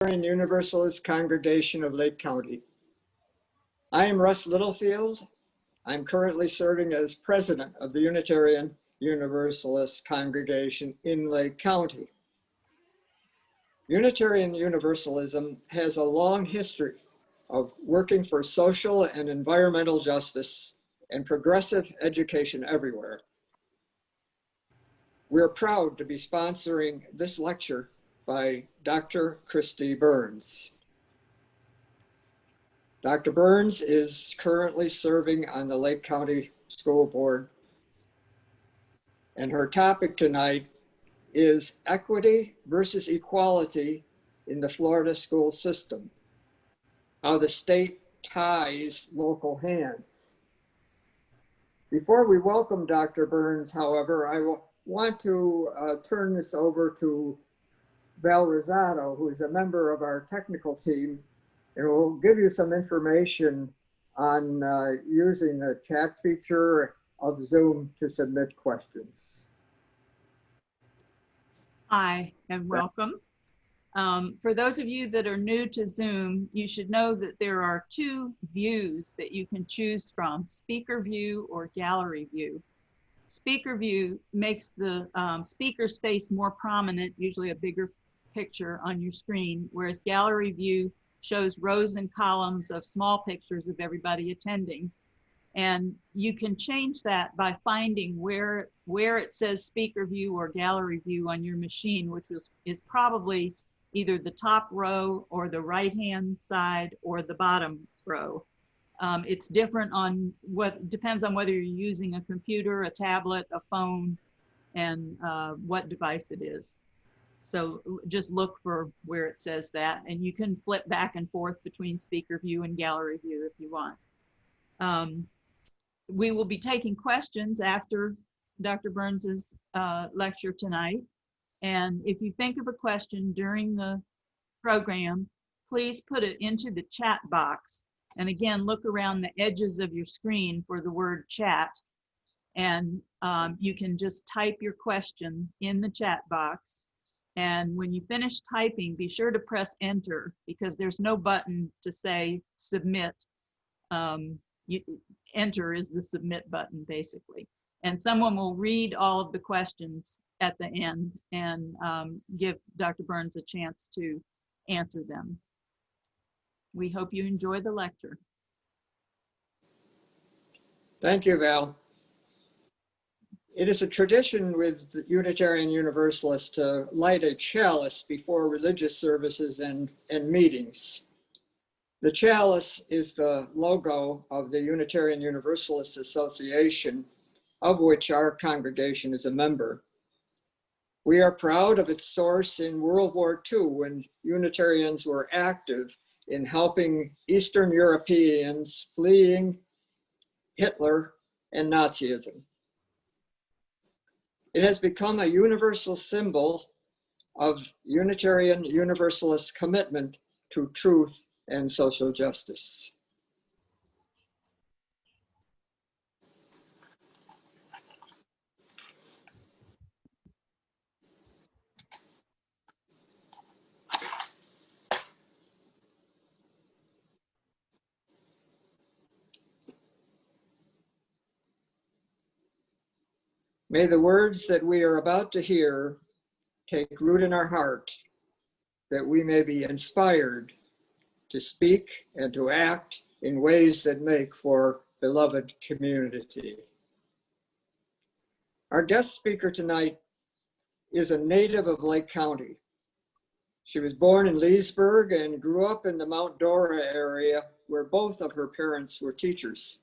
Unitarian Universalist Congregation of Lake County. I am Russ Littlefield. I'm currently serving as president of the Unitarian Universalist Congregation in Lake County. Unitarian Universalism has a long history of working for social and environmental justice and progressive education everywhere. We're proud to be sponsoring this lecture by Dr. Kristi Burns. Dr. Burns is currently serving on the Lake County School Board, and her topic tonight is equity versus equality in the Florida school system, how the state ties local hands. Before we welcome Dr. Burns, however, I want to turn this over to Val Rosado, who is a member of our technical team, and will give you some information on using the chat feature of Zoom to submit questions. Hi, and welcome. For those of you that are new to Zoom, you should know that there are two views that you can choose from, speaker view or gallery view. Speaker view makes the speaker space more prominent, usually a bigger picture on your screen, whereas gallery view shows rows and columns of small pictures of everybody attending. And you can change that by finding where it says speaker view or gallery view on your machine, which is probably either the top row or the right-hand side or the bottom row. It's different on depends on whether you're using a computer, a tablet, a phone, and what device it is. So just look for where it says that, and you can flip back and forth between speaker view and gallery view if you want. We will be taking questions after Dr. Burns's lecture tonight. And if you think of a question during the program, please put it into the chat box. And again, look around the edges of your screen for the word chat. And you can just type your question in the chat box. And when you finish typing, be sure to press enter, because there's no button to say submit. Enter is the submit button, basically. And someone will read all of the questions at the end and give Dr. Burns a chance to answer them. We hope you enjoy the lecture. Thank you, Val. It is a tradition with Unitarian Universalists to light a chalice before religious services and meetings. The chalice is the logo of the Unitarian Universalist Association, of which our congregation is a member. We are proud of its source in World War II, when Unitarians were active in helping Eastern Europeans fleeing Hitler and Nazism. It has become a universal symbol of Unitarian Universalist commitment to truth and social justice. May the words that we are about to hear take root in our heart, that we may be inspired to speak and to act in ways that make for beloved community. Our guest speaker tonight is a native of Lake County. She was born in Leesburg and grew up in the Mount Dora area, where both of her parents were teachers.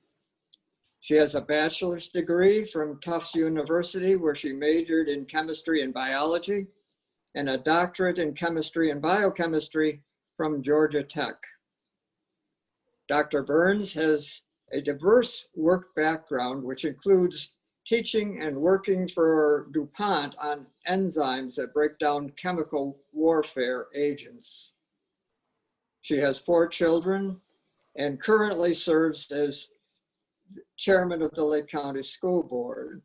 She has a bachelor's degree from Tufts University, where she majored in chemistry and biology, and a doctorate in chemistry and biochemistry from Georgia Tech. Dr. Burns has a diverse work background, which includes teaching and working for DuPont on enzymes that break down chemical warfare agents. She has 4 children and currently serves as chairman of the Lake County School Board.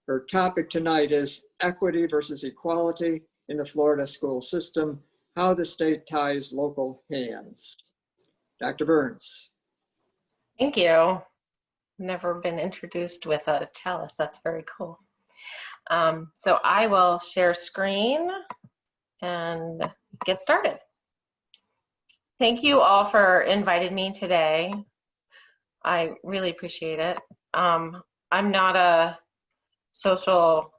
Her topic tonight is equity versus equality in the Florida school system, how the state ties local hands. Dr. Burns. Thank you. Never been introduced with a chalice. That's very cool. So I will share screen and get started. Thank you all for inviting me today. I really appreciate it. I'm not a social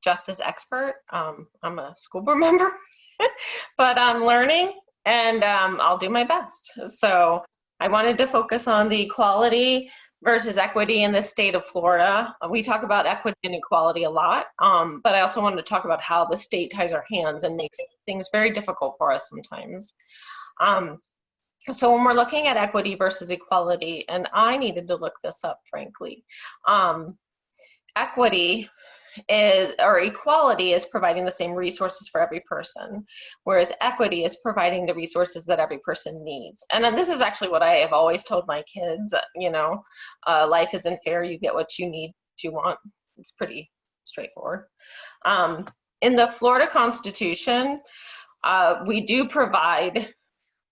justice expert. I'm a school board member, but I'm learning, and I'll do my best. So I wanted to focus on the equality versus equity in the state of Florida. We talk about equity and equality a lot, but I also wanted to talk about how the state ties our hands and makes things very difficult for us sometimes. So when we're looking at equity versus equality, and I needed to look this up, frankly, equity is, or equality is providing the same resources for every person, whereas equity is providing the resources that every person needs. And then this is actually what I have always told my kids, you know, life isn't fair, you get what you need, what you want. It's pretty straightforward. In the Florida Constitution,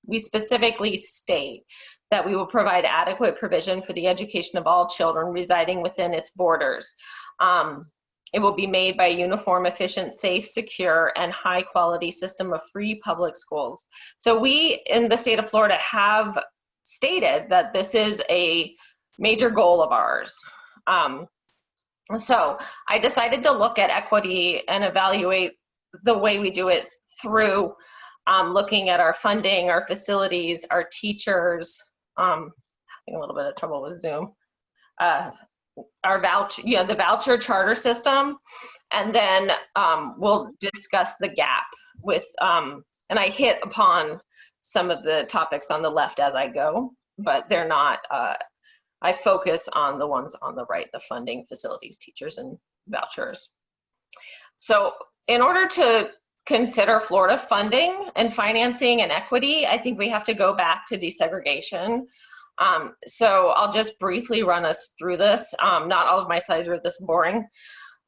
we specifically state that we will provide adequate provision for the education of all children residing within its borders. It will be made by a uniform, efficient, safe, secure, and high-quality system of free public schools. So we, in the state of Florida, have stated that this is a major goal of ours. So I decided to look at equity and evaluate the way we do it through looking at our funding, our facilities, our teachers, having a little bit of trouble with Zoom, our the voucher charter system, and then we'll discuss the gap with, and I hit upon some of the topics on the left as I go, but they're not, I focus on the ones on the right, the funding, facilities, teachers, and vouchers. So in order to consider Florida funding and financing and equity, I think we have to go back to desegregation. So I'll just briefly run us through this. Not all of my slides are this boring.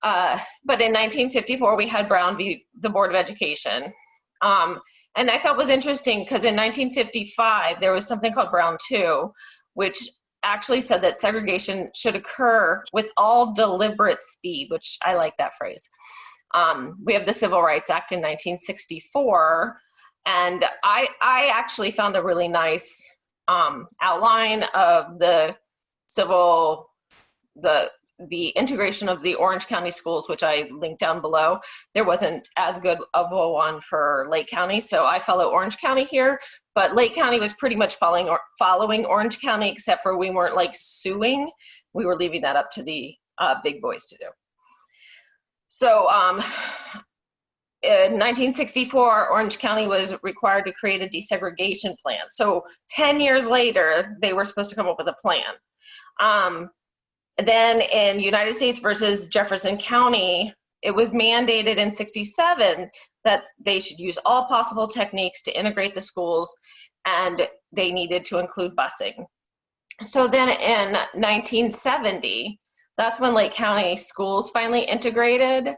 But in 1954, we had Brown v. the Board of Education. And I thought was interesting because in 1955, there was something called Brown 2, which actually said that segregation should occur with all deliberate speed, which I like that phrase. We have the Civil Rights Act in 1964, and I actually found a really nice outline of the integration of the Orange County schools, which I linked down below. There wasn't as good of a one for Lake County, so I follow Orange County here, but Lake County was pretty much following Orange County, except for we weren't like suing. We were leaving that up to the big boys to do. So in 1964, Orange County was required to create a desegregation plan. So 10 years later, they were supposed to come up with a plan. Then in United States versus Jefferson County, it was mandated in 67 that they should use all possible techniques to integrate the schools, and they needed to include busing. So then in 1970, that's when Lake County schools finally integrated.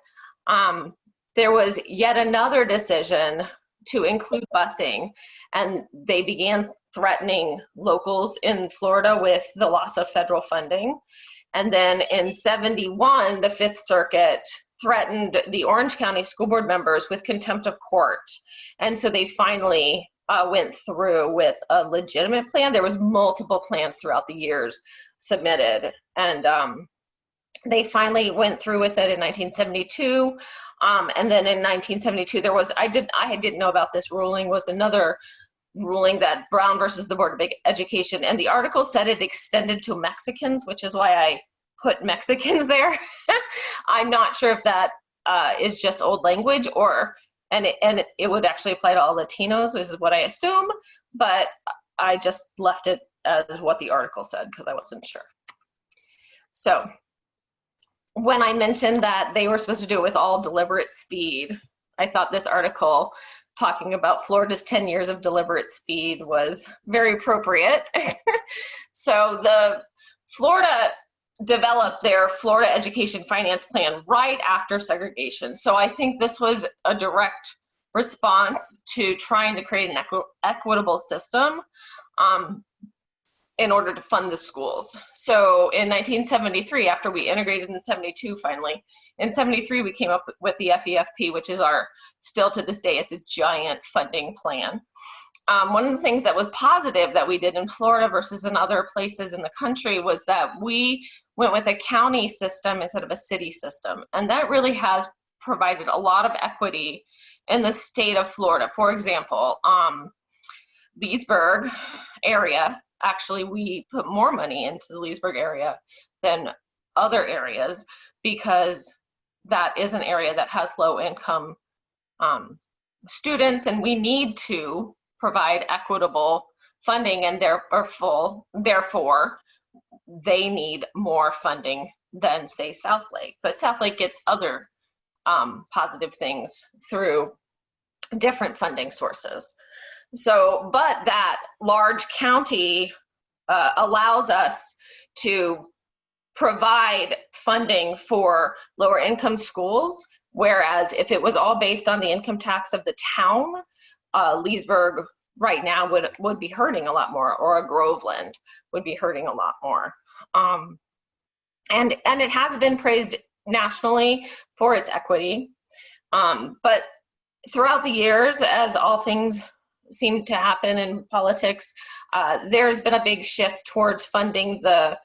There was yet another decision to include busing, and they began threatening locals in Florida with the loss of federal funding. And then in 71, the Fifth Circuit threatened the Orange County school board members with contempt of court. And so they finally went through with a legitimate plan. There was multiple plans throughout the years submitted, and they finally went through with it in 1972. And then in 1972, there was, I didn't know about this ruling, was another ruling that Brown versus the Board of Education, and the article said it extended to Mexicans, which is why I put Mexicans there. I'm not sure if that is just old language, or, and it would actually apply to all Latinos, which is what I assume, but I just left it as what the article said because I wasn't sure. So when I mentioned that they were supposed to do it with all deliberate speed, I thought this article talking about Florida's 10 years of deliberate speed was very appropriate. So the Florida developed their Florida Education Finance Plan right after segregation. So I think this was a direct response to trying to create an equitable system in order to fund the schools. So in 1973, after we integrated in 72 finally, in 73 we came up with the FEFP, which is still to this day, it's a giant funding plan. One of the things that was positive that we did in Florida versus in other places in the country was that we went with a county system instead of a city system. And that really has provided a lot of equity in the state of Florida. For example, Leesburg area, actually we put more money into the Leesburg area than other areas because that is an area that has low income students, and we need to provide equitable funding, and therefore they need more funding than say South Lake. But South Lake gets other positive things through different funding sources. So, but that large county allows us to provide funding for lower income schools, whereas if it was all based on the income tax of the town, Leesburg right now would be hurting a lot more, or a Groveland would be hurting a lot more. And it has been praised nationally for its equity. But throughout the years, as all things seem to happen in politics, there's been a big shift towards funding the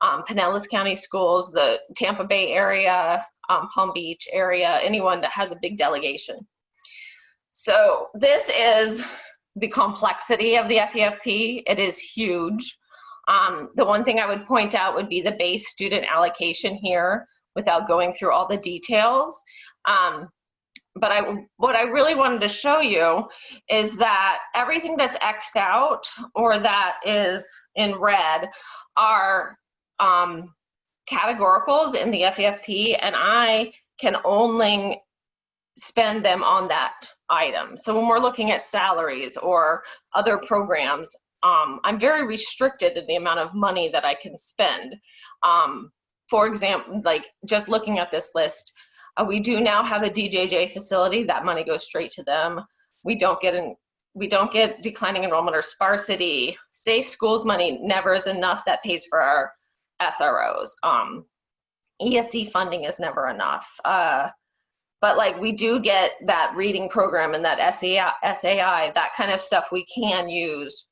Pinellas County schools, the Tampa Bay area, Palm Beach area, anyone that has a big delegation. So this is the complexity of the FEFP. It is huge. The one thing I would point out would be the base student allocation here, without going through all the details. But what I really wanted to show you is that everything that's X'd out or that is in red are categoricals in the FEFP, and I can only spend them on that item. So when we're looking at salaries or other programs, I'm very restricted in the amount of money that I can spend. For example, like just looking at this list, we do now have a DJJ facility. That money goes straight to them. We don't get declining enrollment or sparsity. Safe schools money never is enough. That pays for our SROs. ESC funding is never enough. But like we do get that reading program and that SAI, that kind of stuff we can use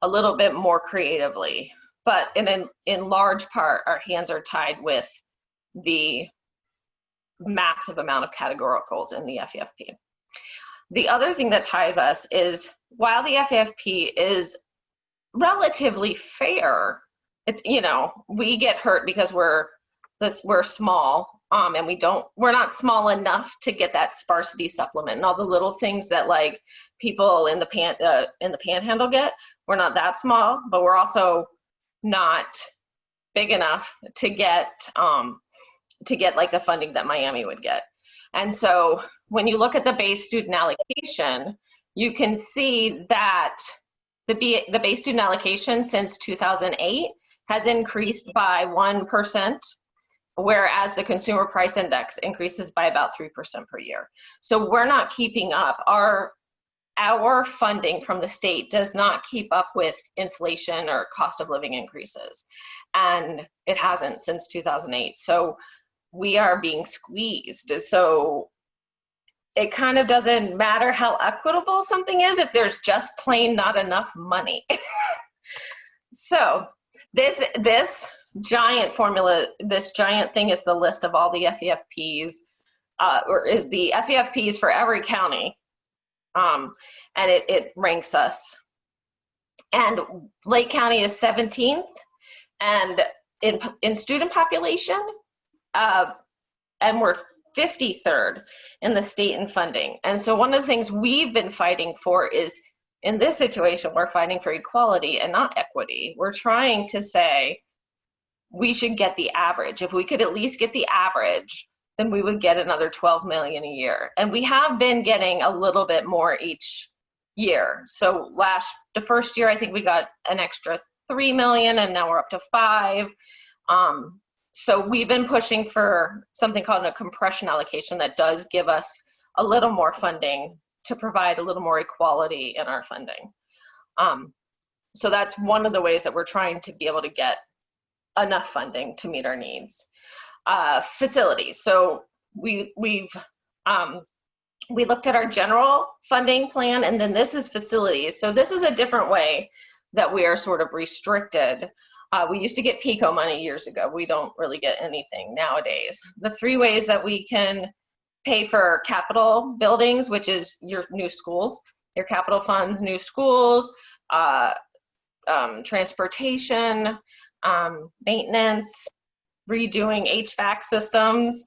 a little bit more creatively. But in large part, our hands are tied with the massive amount of categoricals in the FEFP. The other thing that ties us is, while the FEFP is relatively fair, it's, we get hurt because we're small, and we're not small enough to get that sparsity supplement and all the little things that like people in the panhandle get. We're not that small, but we're also not big enough to get like the funding that Miami would get. And so when you look at the base student allocation, you can see that the base student allocation since 2008 has increased by 1%, whereas the consumer price index increases by about 3% per year. So we're not keeping up. Our funding from the state does not keep up with inflation or cost of living increases. And it hasn't since 2008. So we are being squeezed. So it kind of doesn't matter how equitable something is if there's just plain not enough money. So this giant formula, this giant thing is the list of all the FEFPs, or is the FEFPs for every county. And it ranks us. And Lake County is 17th, and in student population, and we're 53rd in the state in funding. And so one of the things we've been fighting for is, in this situation, we're fighting for equality and not equity. We're trying to say we should get the average. If we could at least get the average, then we would get another 12 million a year. And we have been getting a little bit more each year. So the first year, I think we got an extra 3 million, and now we're up to 5. So we've been pushing for something called a compression allocation that does give us a little more funding to provide a little more equality in our funding. So that's one of the ways that we're trying to be able to get enough funding to meet our needs. Facilities. So we looked at our general funding plan, and then this is facilities. So this is a different way that we are sort of restricted. We used to get PICO money years ago. We don't really get anything nowadays. The three ways that we can pay for capital buildings, which is your new schools, your capital funds, new schools, transportation, maintenance, redoing HVAC systems.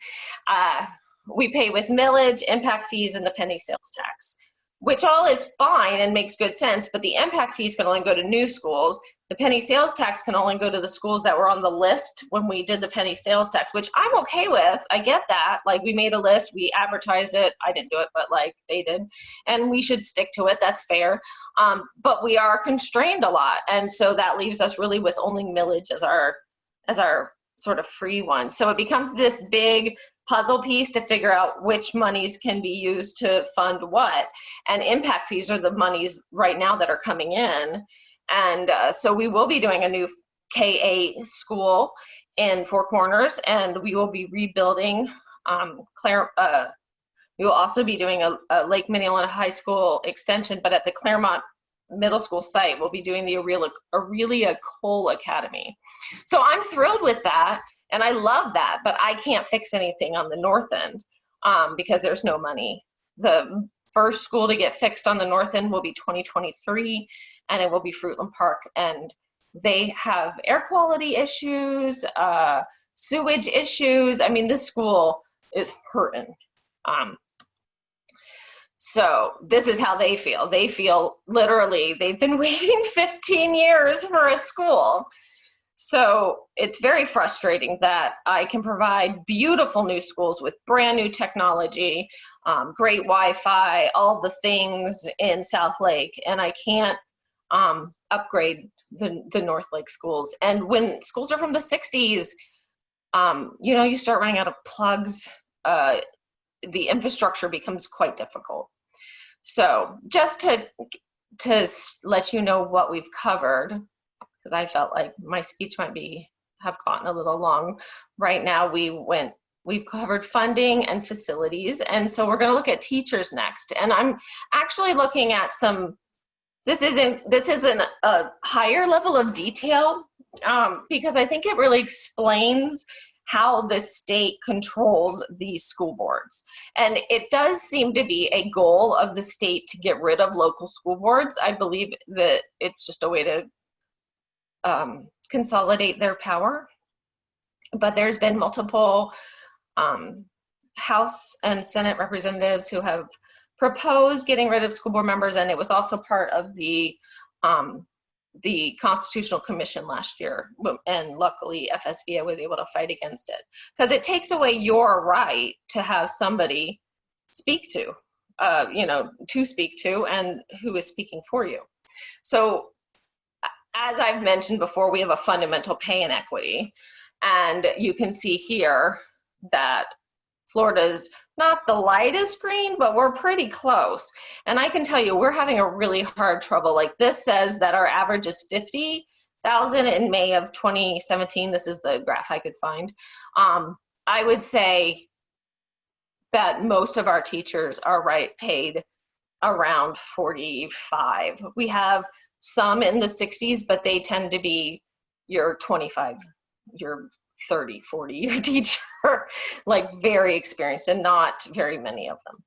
We pay with millage, impact fees, and the penny sales tax, which all is fine and makes good sense, but the impact fees can only go to new schools. The penny sales tax can only go to the schools that were on the list when we did the penny sales tax, which I'm okay with. I get that. Like, we made a list, we advertised it. I didn't do it, but like they did. And we should stick to it. That's fair. But we are constrained a lot. And so that leaves us really with only millage as our sort of free one. So it becomes this big puzzle piece to figure out which monies can be used to fund what. And impact fees are the monies right now that are coming in. And so we will be doing a new KA school in Four Corners, and we will be rebuilding we will also be doing a Lake Minnetonka High School extension, but at the Claremont Middle School site, we'll be doing the Aurelia Cole Academy. So I'm thrilled with that, and I love that, but I can't fix anything on the north end because there's no money. The first school to get fixed on the north end will be 2023, and it will be Fruitland Park, and they have air quality issues, sewage issues. I mean, this school is hurting. So this is how they feel. They feel literally they've been waiting 15 years for a school. So it's very frustrating that I can provide beautiful new schools with brand new technology, great Wi-Fi, all the things in South Lake, and I can't upgrade the North Lake schools. And when schools are from the 60s, you start running out of plugs. The infrastructure becomes quite difficult. So just to let you know what we've covered, because I felt like my speech might have gotten a little long. Right now we've covered funding and facilities, and so we're going to look at teachers next. And I'm actually looking at this isn't a higher level of detail because I think it really explains how the state controls these school boards. And it does seem to be a goal of the state to get rid of local school boards. I believe that it's just a way to consolidate their power. But there's been multiple House and Senate representatives who have proposed getting rid of school board members, and it was also part of the Constitutional Commission last year, and luckily FSBA was able to fight against it because it takes away your right to have somebody speak to, speak to, and who is speaking for you. So as I've mentioned before, we have a fundamental pay inequity, and you can see here that Florida's not the lightest green, but we're pretty close. And I can tell you, we're having a really hard trouble. Like, this says that our average is 50,000 in May of 2017. This is the graph I could find. I would say that most of our teachers are paid around 45. We have some in the 60s, but they tend to be your 25, your 30, 40-year teacher, like very experienced, and not very many of them.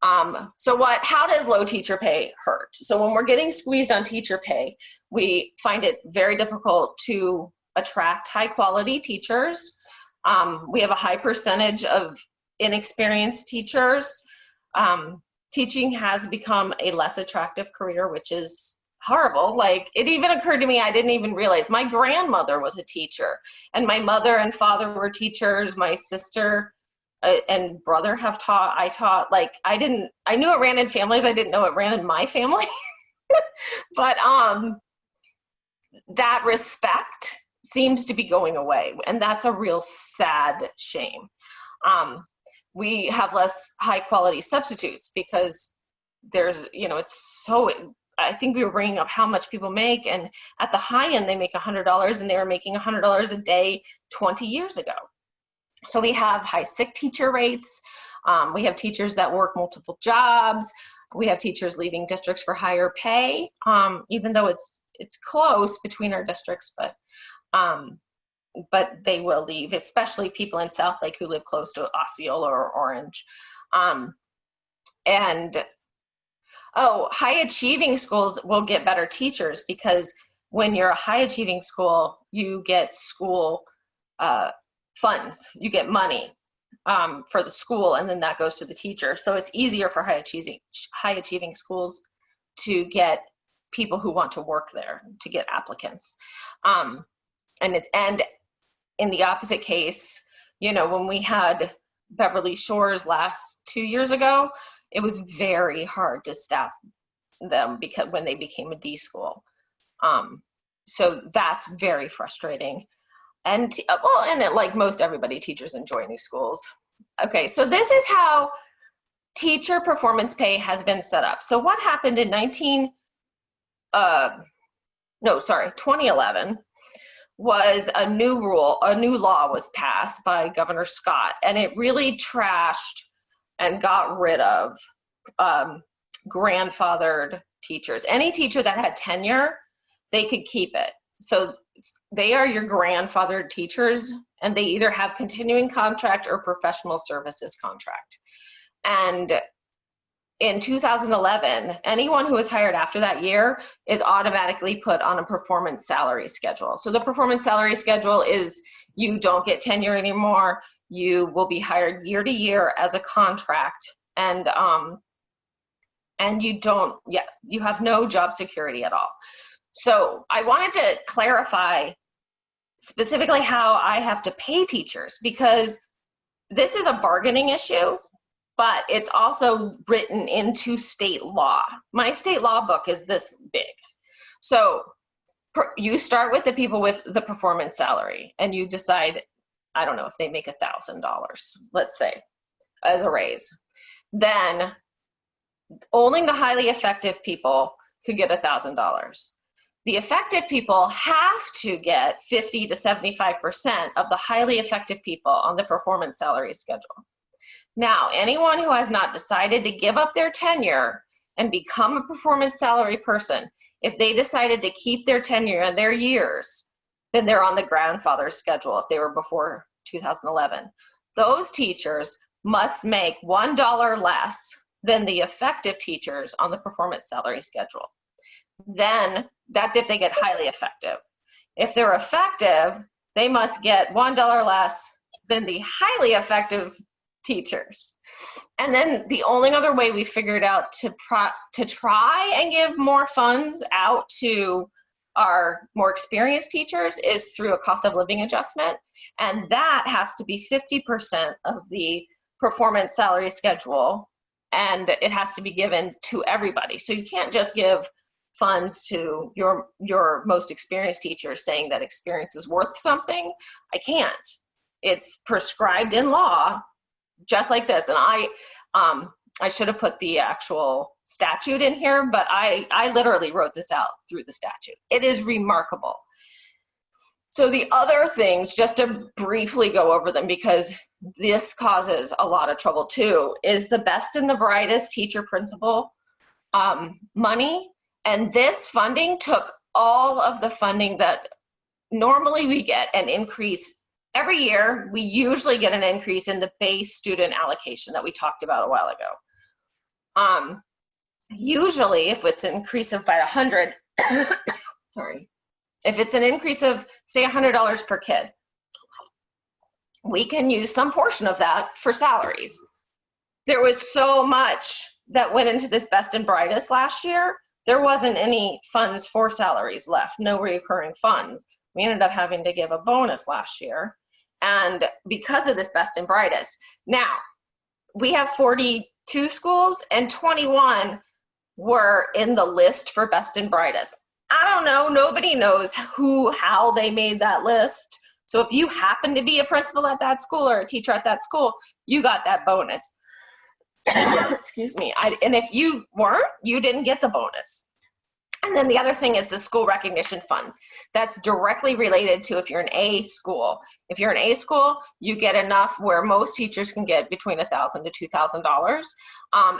How does low teacher pay hurt? So when we're getting squeezed on teacher pay, we find it very difficult to attract high quality teachers. We have a high percentage of inexperienced teachers. Teaching has become a less attractive career, which is horrible. Like, it even occurred to me, I didn't even realize my grandmother was a teacher, and my mother and father were teachers. My sister and brother have taught. I taught. Like, I knew it ran in families. I didn't know it ran in my family. But that respect seems to be going away, and that's a real sad shame. We have less high quality substitutes because there's, it's so, I think we were bringing up how much people make, and at the high end, they make $100, and they were making $100 a day 20 years ago. So we have high sick teacher rates. We have teachers that work multiple jobs. We have teachers leaving districts for higher pay, even though it's close between our districts, but they will leave, especially people in South Lake who live close to Osceola or Orange. High achieving schools will get better teachers, because when you're a high achieving school, you get school funds, you get money for the school, and then that goes to the teacher. So it's easier for high achieving schools to get people who want to work there, to get applicants. And in the opposite case, when we had Beverly Shores last 2 years ago, it was very hard to staff them because when they became a D school. So that's very frustrating. And like most everybody, teachers enjoy new schools. Okay, so this is how teacher performance pay has been set up. So what happened in 2011 was a new law was passed by Governor Scott, and it really trashed and got rid of grandfathered teachers. Any teacher that had tenure, they could keep it. So they are your grandfathered teachers, and they either have continuing contract or professional services contract. And in 2011, anyone who was hired after that year is automatically put on a performance salary schedule. So the performance salary schedule is, you don't get tenure anymore. You will be hired year to year as a contract, and you have no job security at all. So I wanted to clarify specifically how I have to pay teachers, because this is a bargaining issue, but it's also written into state law. My state law book is this big. So you start with the people with the performance salary, and you decide, I don't know, if they make $1,000, let's say, as a raise. Then only the highly effective people could get $1,000. The effective people have to get 50 to 75% of the highly effective people on the performance salary schedule. Now, anyone who has not decided to give up their tenure and become a performance salary person, if they decided to keep their tenure and their years, then they're on the grandfather schedule if they were before 2011. Those teachers must make $1 less than the effective teachers on the performance salary schedule. Then that's if they get highly effective. If they're effective, they must get $1 less than the highly effective teachers. And then the only other way we figured out to try and give more funds out to our more experienced teachers is through a cost of living adjustment. And that has to be 50% of the performance salary schedule, and it has to be given to everybody. So you can't just give funds to your most experienced teachers saying that experience is worth something. I can't. It's prescribed in law, just like this. And I should have put the actual statute in here, but I literally wrote this out through the statute. It is remarkable. So the other things, just to briefly go over them, because this causes a lot of trouble too, is the best and the brightest teacher principal money. And this funding took all of the funding that normally we get an increase every year. We usually get an increase in the base student allocation that we talked about a while ago. Usually if it's an increase of by 100, sorry, if it's an increase of say $100 per kid, we can use some portion of that for salaries. There was so much that went into this best and brightest last year. There wasn't any funds for salaries left, no recurring funds. We ended up having to give a bonus last year. And because of this best and brightest, now we have 42 schools and 21 were in the list for best and brightest. I don't know, nobody knows how they made that list. So if you happen to be a principal at that school or a teacher at that school, you got that bonus. Excuse me. And if you weren't, you didn't get the bonus. And then the other thing is the school recognition funds. That's directly related to if you're an A school. If you're an A school, you get enough where most teachers can get between $1,000 to $2,000.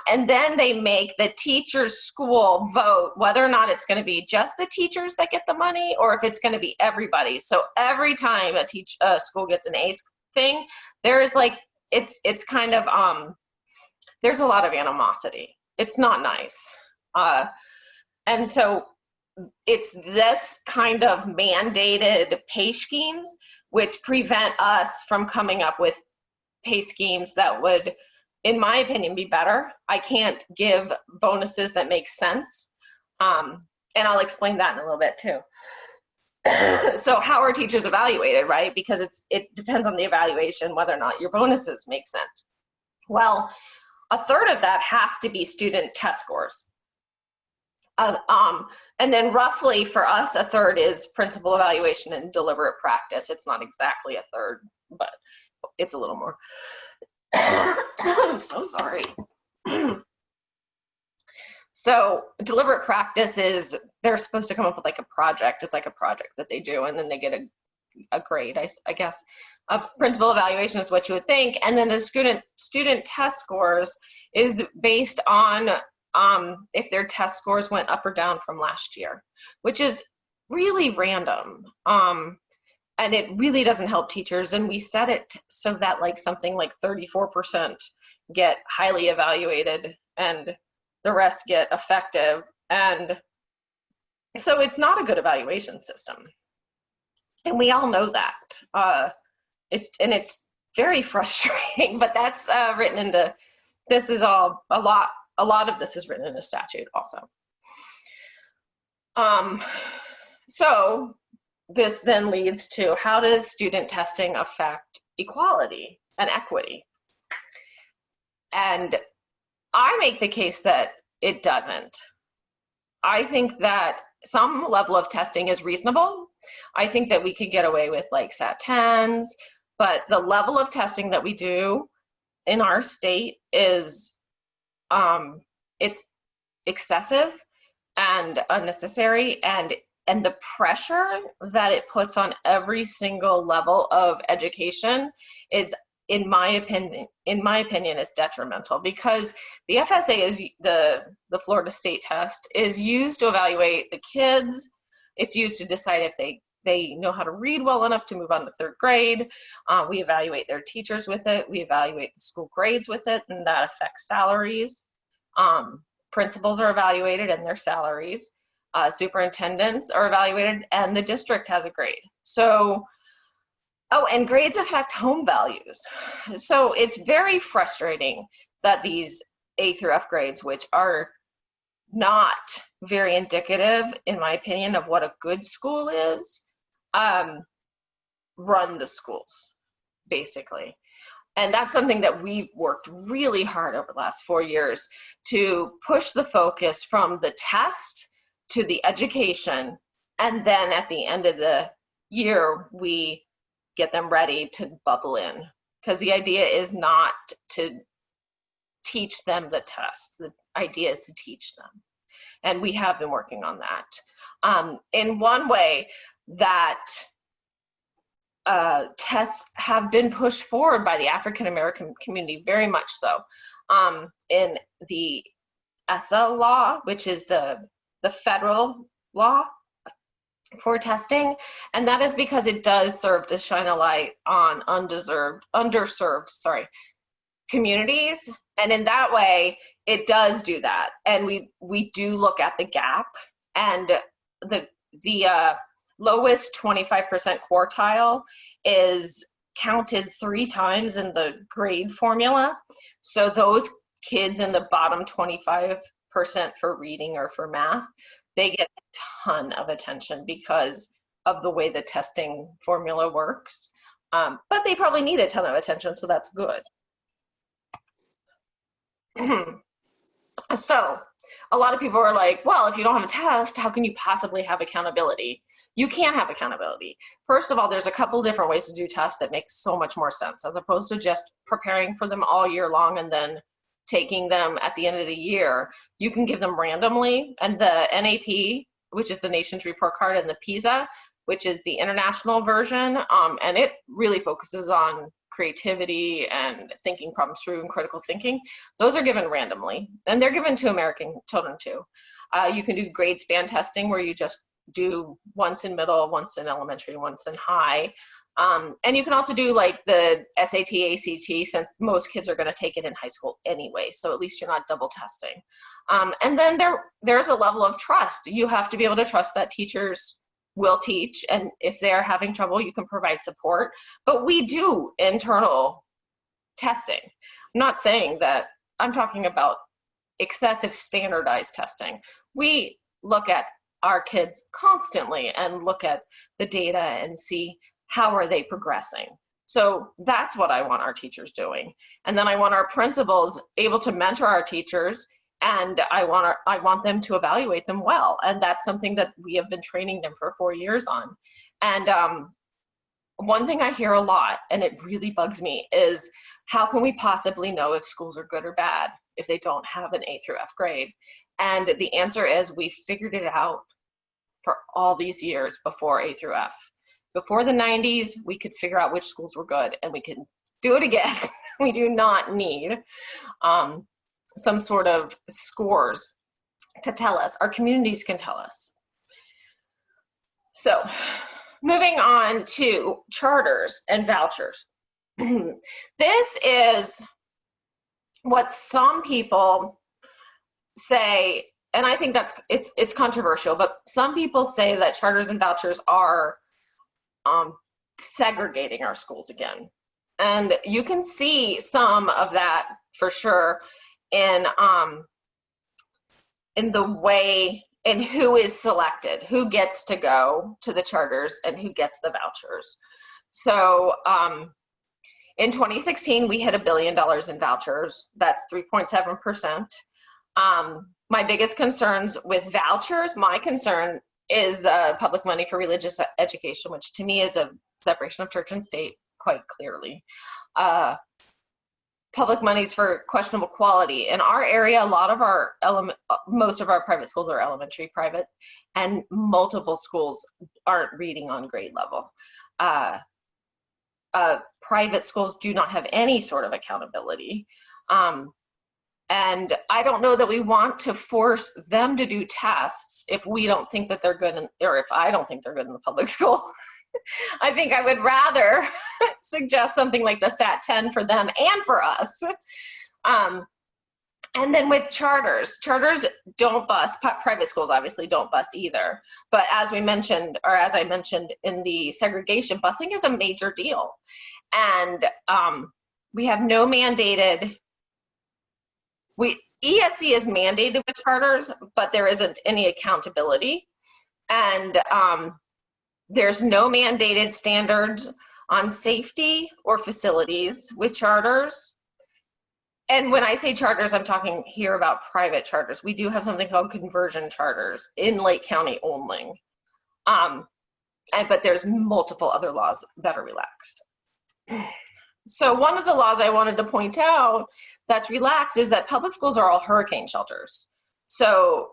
And then they make the teacher's school vote whether or not it's going to be just the teachers that get the money or if it's going to be everybody. So every time a school gets an A thing, there's like, it's kind of, there's a lot of animosity. It's not nice. And so it's this kind of mandated pay schemes which prevent us from coming up with pay schemes that would, in my opinion, be better. I can't give bonuses that make sense. And I'll explain that in a little bit too. So how are teachers evaluated, right? Because it depends on the evaluation whether or not your bonuses make sense. Well, a third of that has to be student test scores. And then roughly for us, a third is principal evaluation and deliberate practice. It's not exactly a third, but it's a little more. I'm so sorry. So deliberate practice is, they're supposed to come up with like a project. It's like a project that they do, and then they get a grade, I guess. Principal evaluation is what you would think. And then the student test scores is based on if their test scores went up or down from last year, which is really random. And it really doesn't help teachers. And we set it so that like something like 34% get highly evaluated and the rest get effective. And so it's not a good evaluation system. And we all know that. It's very frustrating, but that's written into, this is all, a lot of this is written in a statute also. So this then leads to, how does student testing affect equality and equity? And I make the case that it doesn't. I think that some level of testing is reasonable. I think that we could get away with like Sat 10s, but the level of testing that we do in our state is it's excessive and unnecessary, and the pressure that it puts on every single level of education is, in my opinion, is detrimental, because the FSA is the Florida State Test is used to evaluate the kids. It's used to decide if they know how to read well enough to move on to third grade. We evaluate their teachers with it. We evaluate the school grades with it, and that affects salaries. Principals are evaluated and their salaries. Superintendents are evaluated and the district has a grade. So, oh, and grades affect home values. So it's very frustrating that these A through F grades, which are not very indicative, in my opinion, of what a good school is, run the schools, basically. And that's something that we've worked really hard over the last 4 years to push the focus from the test to the education. And then at the end of the year, we get them ready to bubble in. Because the idea is not to teach them the test. The idea is to teach them. And we have been working on that. In one way that tests have been pushed forward by the African American community, very much so, in the ESSA law, which is the federal law for testing. And that is because it does serve to shine a light on underserved communities. And in that way, it does do that. And we do look at the gap, and the lowest 25% quartile is counted 3 times in the grade formula. So those kids in the bottom 25% for reading or for math, they get a ton of attention because of the way the testing formula works. But they probably need a ton of attention, so that's good. So a lot of people are like, well, if you don't have a test, how can you possibly have accountability? You can't have accountability. First of all, there's a couple different ways to do tests that make so much more sense, as opposed to just preparing for them all year long and then taking them at the end of the year, you can give them randomly. And the NAP, which is the Nations Report Card, and the PISA, which is the international version, and it really focuses on creativity and thinking problems through and critical thinking. Those are given randomly, and they're given to American children too. You can do grade span testing where you just do once in middle, once in elementary, once in high. And you can also do like the SAT, ACT, since most kids are going to take it in high school anyway. So at least you're not double testing. And then there's a level of trust. You have to be able to trust that teachers will teach. And if they're having trouble, you can provide support. But we do internal testing. I'm not saying that, I'm talking about excessive standardized testing. We look at our kids constantly and look at the data and see how are they progressing. So that's what I want our teachers doing. And then I want our principals able to mentor our teachers, and I want them to evaluate them well. And that's something that we have been training them for 4 years on. And one thing I hear a lot, and it really bugs me, is how can we possibly know if schools are good or bad if they don't have an A through F grade? And the answer is we figured it out for all these years before A through F. Before the 90s, we could figure out which schools were good, and we can do it again. We do not need some sort of scores to tell us. Our communities can tell us. So moving on to charters and vouchers. This is what some people say, and I think it's controversial, but some people say that charters and vouchers are segregating our schools again. And you can see some of that for sure in the way, in who is selected, who gets to go to the charters and who gets the vouchers. So in 2016, we hit $1 billion in vouchers. That's 3.7%. My biggest concerns with vouchers, my concern is public money for religious education, which to me is a separation of church and state quite clearly. Public monies for questionable quality. In our area, most of our private schools are elementary private, and multiple schools aren't reading on grade level. Private schools do not have any sort of accountability. And I don't know that we want to force them to do tests if we don't think that they're good, or if I don't think they're good in the public school. I think I would rather suggest something like the SAT 10 for them and for us. And then with charters don't bus. Private schools obviously don't bus either. But as we mentioned, or as I mentioned in the segregation, busing is a major deal. And we have no mandated, ESC is mandated with charters, but there isn't any accountability. And there's no mandated standards on safety or facilities with charters. And when I say charters, I'm talking here about private charters. We do have something called conversion charters in Lake County only. But there's multiple other laws that are relaxed. So one of the laws I wanted to point out that's relaxed is that public schools are all hurricane shelters. So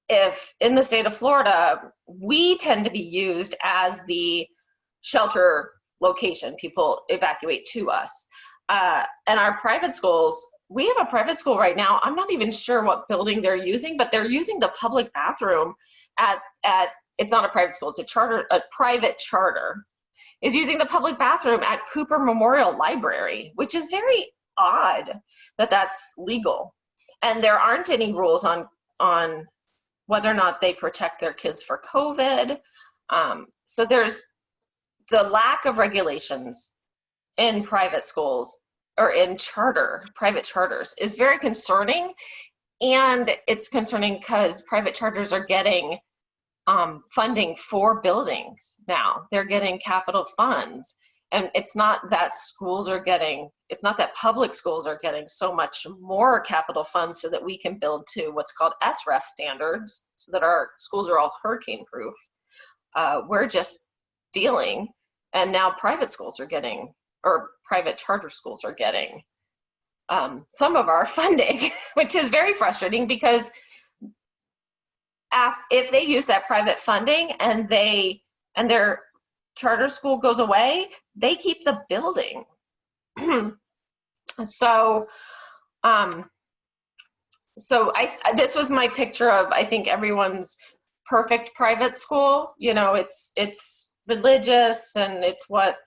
if in the state of Florida, we tend to be used as the shelter location, people evacuate to us. And our private schools, we have a private school right now. I'm not even sure what building they're using, but they're using the public bathroom at it's not a private school, it's a private charter, is using the public bathroom at Cooper Memorial Library, which is very odd that that's legal. And there aren't any rules on whether or not they protect their kids for COVID. So there's the lack of regulations in private schools or in private charters is very concerning. And it's concerning because private charters are getting funding for buildings now. They're getting capital funds. And it's not that public schools are getting so much more capital funds so that we can build to what's called SREF standards, so that our schools are all hurricane proof. We're just dealing, and now private schools are getting, or private charter schools are getting some of our funding, which is very frustrating because if they use that private funding and their charter school goes away, they keep the building. So this was my picture of, I think, everyone's perfect private school. You know, it's religious, and it's what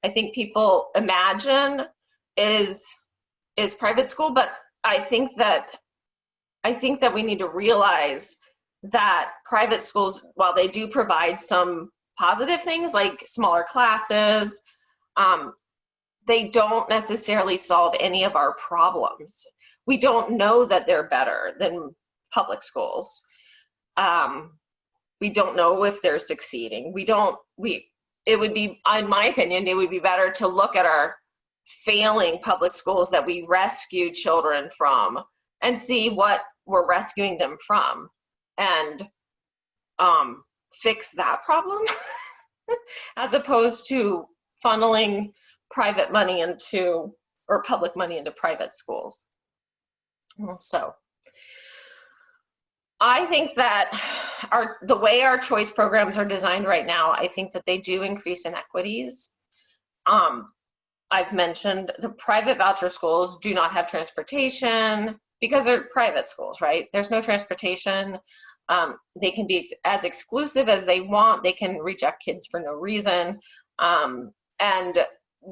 I think people imagine is private school. But I think that we need to realize that private schools, while they do provide some positive things like smaller classes, they don't necessarily solve any of our problems. We don't know that they're better than public schools. We don't know if they're succeeding. It would be, in my opinion, it would be better to look at our failing public schools that we rescue children from and see what we're rescuing them from, and fix that problem as opposed to funneling private money or public money into private schools. So I think that the way our choice programs are designed right now, I think that they do increase inequities. I've mentioned the private voucher schools do not have transportation because they're private schools, right? There's no transportation. They can be as exclusive as they want. They can reject kids for no reason. And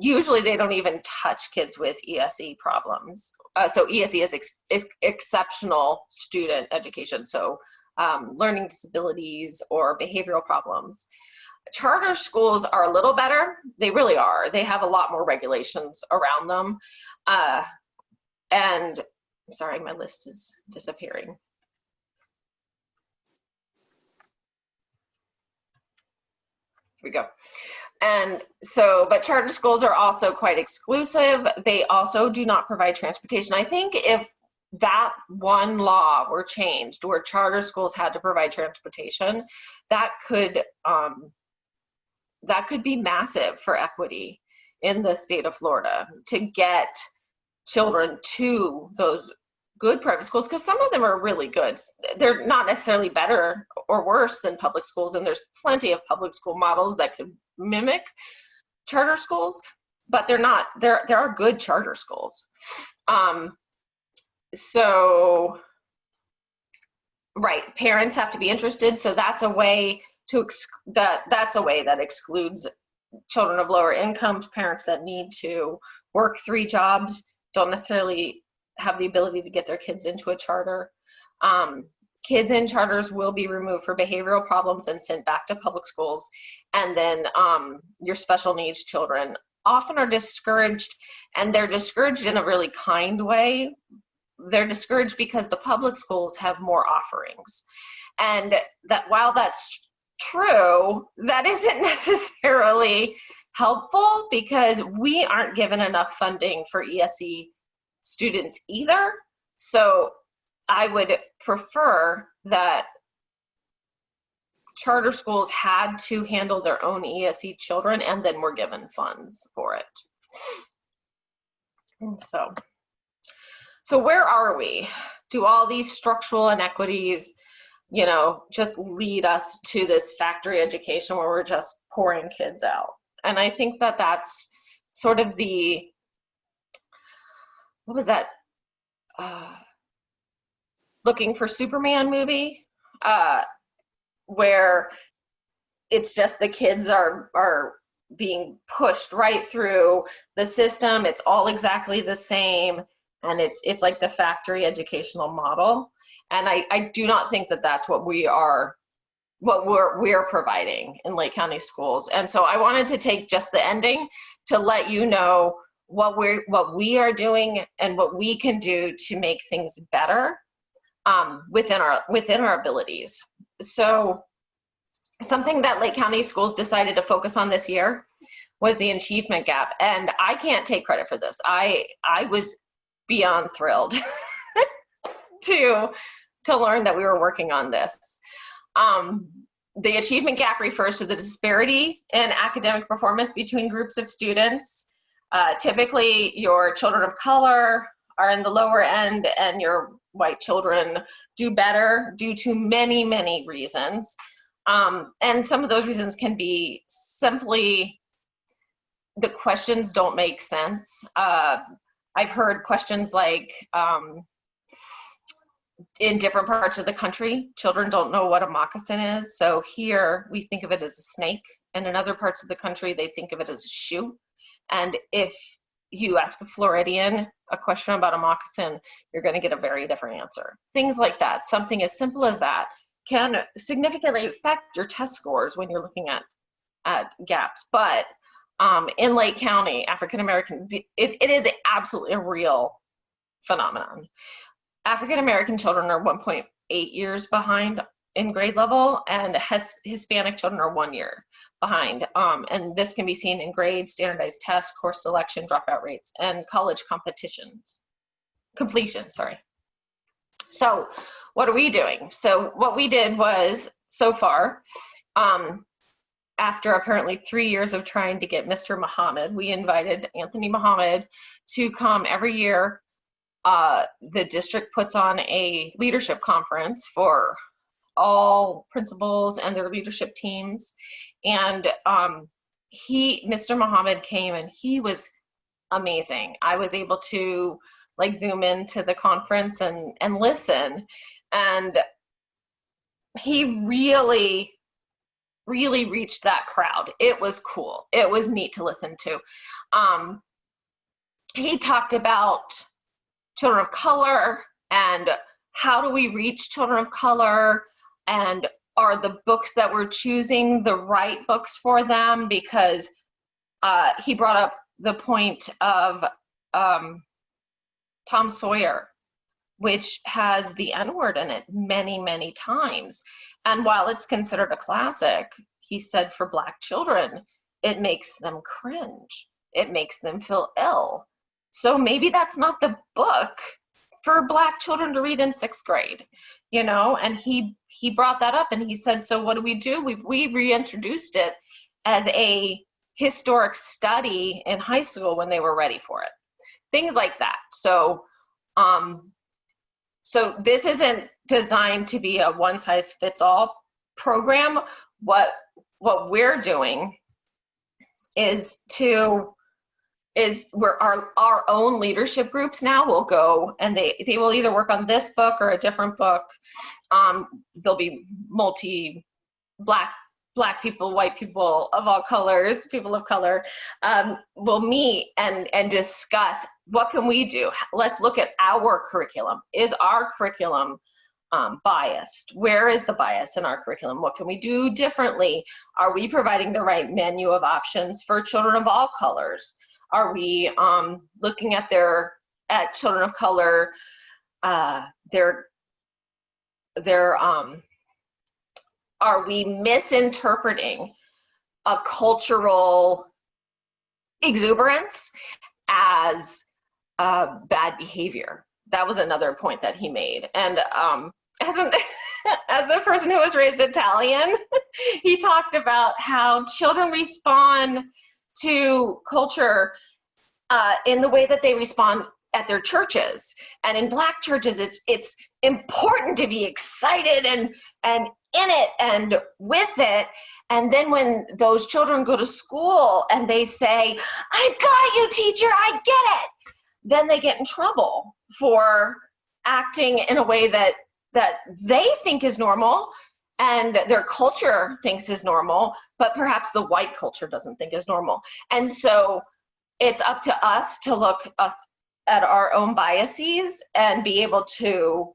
usually they don't even touch kids with ESE problems. So ESE is exceptional student education. So learning disabilities or behavioral problems. Charter schools are a little better. They really are. They have a lot more regulations around them. And sorry, my list is disappearing. Here we go. And so, but charter schools are also quite exclusive. They also do not provide transportation. I think if that one law were changed where charter schools had to provide transportation, that could be massive for equity in the state of Florida to get children to those good private schools, because some of them are really good. They're not necessarily better or worse than public schools, and there's plenty of public school models that could mimic charter schools, but they're not. There are good charter schools. So, right, parents have to be interested. So that's a way that's a way that excludes children of lower incomes. Parents that need to work 3 jobs don't necessarily have the ability to get their kids into a charter. Kids in charters will be removed for behavioral problems and sent back to public schools. And then your special needs children often are discouraged, and they're discouraged in a really kind way. They're discouraged because the public schools have more offerings. And that while that's true, that isn't necessarily helpful, because we aren't given enough funding for ESE students either. So I would prefer that charter schools had to handle their own ESE children and then were given funds for it. And so where are we? Do all these structural inequities, just lead us to this factory education where we're just pouring kids out? And I think that that's sort of what was that? Looking for Superman movie, where it's just the kids are being pushed right through the system. It's all exactly the same, and it's like the factory educational model. And I do not think that that's what we're providing in Lake County schools. And so I wanted to take just the ending to let you know what we are doing and what we can do to make things better within our abilities. So something that Lake County schools decided to focus on this year was the achievement gap. And I can't take credit for this. I was beyond thrilled to learn that we were working on this. The achievement gap refers to the disparity in academic performance between groups of students. Typically, your children of color are in the lower end and your white children do better due to many, many reasons. And some of those reasons can be simply the questions don't make sense. I've heard questions like, in different parts of the country, children don't know what a moccasin is. So here we think of it as a snake, and in other parts of the country, they think of it as a shoe. And if you ask a Floridian a question about a moccasin, you're going to get a very different answer. Things like that, something as simple as that, can significantly affect your test scores when you're looking at gaps. But in Lake County, African American, it is absolutely a real phenomenon. African American children are 1.8 years behind in grade level, and Hispanic children are 1 year behind. And this can be seen in grades, standardized tests, course selection, dropout rates, and college completion, sorry. So what are we doing? So what we did was, so far, after apparently 3 years of trying to get Mr. Muhammad, we invited Anthony Muhammad to come every year. The district puts on a leadership conference for all principals and their leadership teams. And Mr. Muhammad came, and he was amazing. I was able to like zoom into the conference and listen. And he really reached that crowd. It was cool. It was neat to listen to. He talked about children of color and how do we reach children of color, and are the books that we're choosing the right books for them, because he brought up the point of Tom Sawyer, which has the N-word in it many, many times. And while it's considered a classic, he said for Black children, it makes them cringe. It makes them feel ill. So maybe that's not the book for Black children to read in 6th grade, you know? And he brought that up, and he said, so what do? We reintroduced it as a historic study in high school when they were ready for it. Things like that. So, so this isn't designed to be a one-size-fits-all program. What we're doing is where our own leadership groups now will go, and they will either work on this book or a different book. There'll be black people, white people of all colors, people of color, will meet and discuss what can we do. Let's look at our curriculum. Is our curriculum biased? Where is the bias in our curriculum? What can we do differently? Are we providing the right menu of options for children of all colors? Are we looking at children of color, are we misinterpreting a cultural exuberance as bad behavior? That was another point that he made. And as a person who was raised Italian, he talked about how children respond to culture in the way that they respond at their churches. And in Black churches, it's important to be excited and in it and with it. And then when those children go to school and they say, "I've got you, teacher, I get it," then they get in trouble for acting in a way that they think is normal and their culture thinks is normal, but perhaps the white culture doesn't think is normal. And so it's up to us to look at our own biases and be able to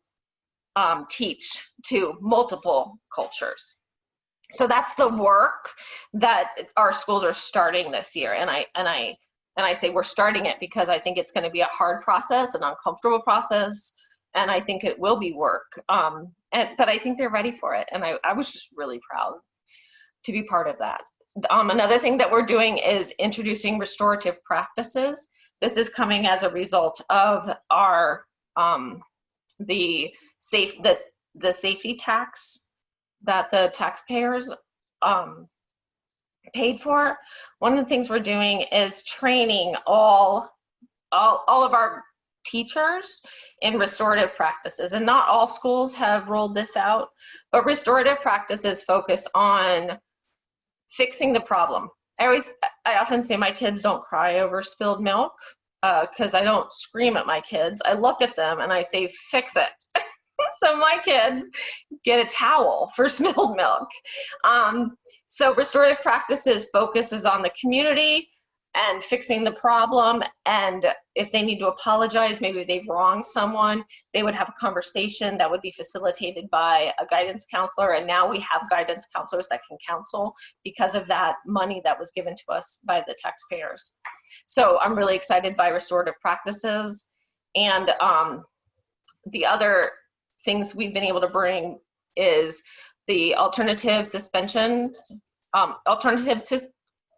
teach to multiple cultures. So that's the work that our schools are starting this year. And I say we're starting it because I think it's going to be a hard process, an uncomfortable process, and I think it will be work. But I think they're ready for it. And I was just really proud to be part of that. Another thing that we're doing is introducing restorative practices. This is coming as a result of our the safety tax that the taxpayers paid for. One of the things we're doing is training all of our teachers in restorative practices. And not all schools have rolled this out, but restorative practices focus on fixing the problem. I often say my kids don't cry over spilled milk because I don't scream at my kids. I look at them and I say, fix it. So my kids get a towel for spilled milk. So restorative practices focuses on the community and fixing the problem. And if they need to apologize, maybe they've wronged someone, they would have a conversation that would be facilitated by a guidance counselor. And now we have guidance counselors that can counsel because of that money that was given to us by the taxpayers. So I'm really excited by restorative practices. And the other things we've been able to bring is the alternative suspensions,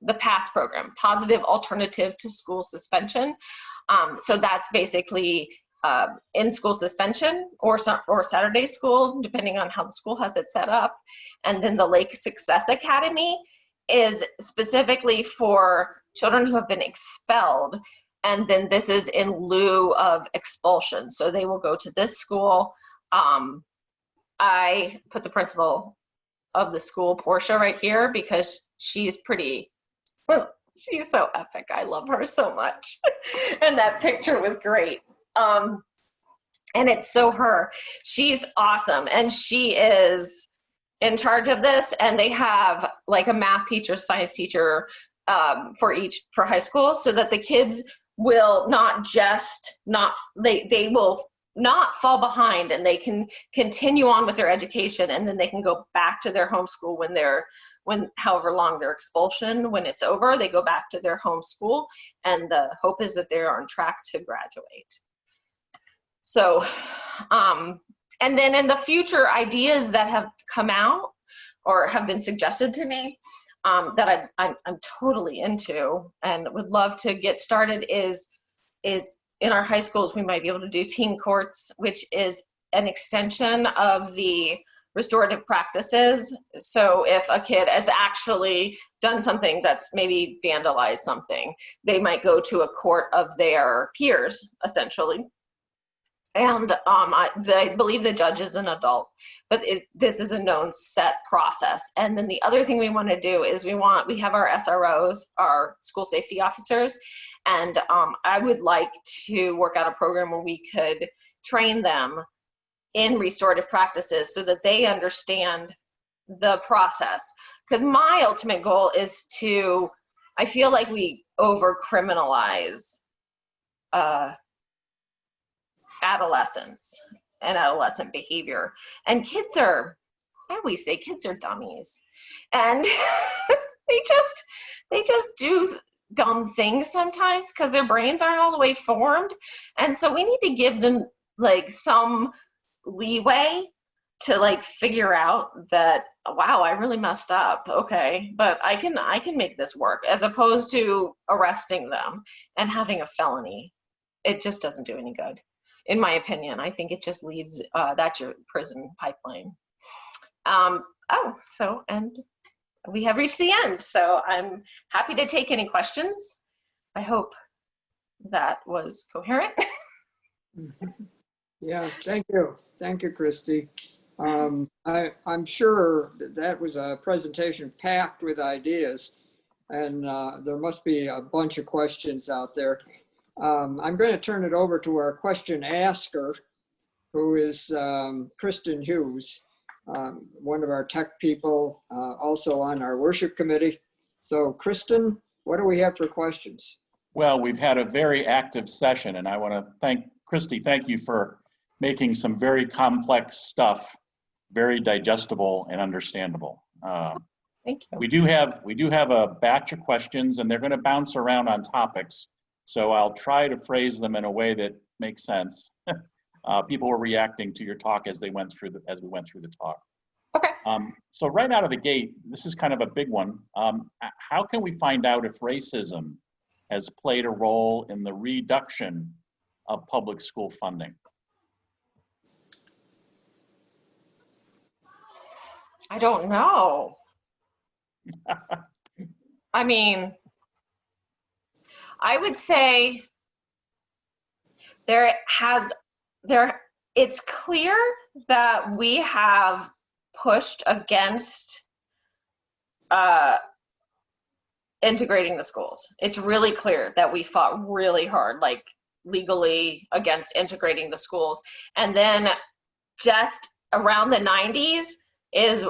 the PASS program, positive alternative to school suspension. So that's basically in-school suspension or Saturday school, depending on how the school has it set up. And then the Lake Success Academy is specifically for children who have been expelled. And then this is in lieu of expulsion. So they will go to this school. I put the principal of the school, Portia, right here because she's she's so epic. I love her so much. And that picture was great. And it's so her. She's awesome. And she is in charge of this. And they have like a math teacher, science teacher for high school so that the kids will they will not fall behind and they can continue on with their education, and then they can go back to their home school when however long their expulsion, when it's over, they go back to their home school, and the hope is that they're on track to graduate. So, and then in the future, ideas that have come out or have been suggested to me that I'm totally into and would love to get started is in our high schools, we might be able to do teen courts, which is an extension of the restorative practices. So if a kid has actually done something that's maybe vandalized something, they might go to a court of their peers, essentially. And I believe the judge is an adult, but this is a known set process. And then the other thing we want to do is we have our SROs, our school safety officers, and I would like to work out a program where we could train them in restorative practices so that they understand the process. Because my ultimate goal is I feel like we over-criminalize adolescence and adolescent behavior. And kids are dummies. And they just do dumb things sometimes because their brains aren't all the way formed. And so we need to give them like some leeway to like figure out that, wow, I really messed up. Okay, but I can make this work, as opposed to arresting them and having a felony. It just doesn't do any good. In my opinion, I think it just leads, that's your prison pipeline. And we have reached the end. So I'm happy to take any questions. I hope that was coherent. Yeah, thank you. Thank you, Kristi. I'm sure that was a presentation packed with ideas, and there must be a bunch of questions out there. I'm going to turn it over to our question asker, who is Kristen Hughes, one of our tech people, also on our worship committee. So Kristen, what do we have for questions? Well, we've had a very active session, and I want to thank Kristi. Thank you for making some very complex stuff very digestible and understandable. Thank you. We do have a batch of questions, and they're going to bounce around on topics. So I'll try to phrase them in a way that makes sense. People were reacting to your talk as we went through the talk. Okay. So right out of the gate, this is kind of a big one. How can we find out if racism has played a role in the reduction of public school funding? I don't know. I mean, I would say it's clear that we have pushed against integrating the schools. It's really clear that we fought really hard, like legally, against integrating the schools. And then just around the 90s is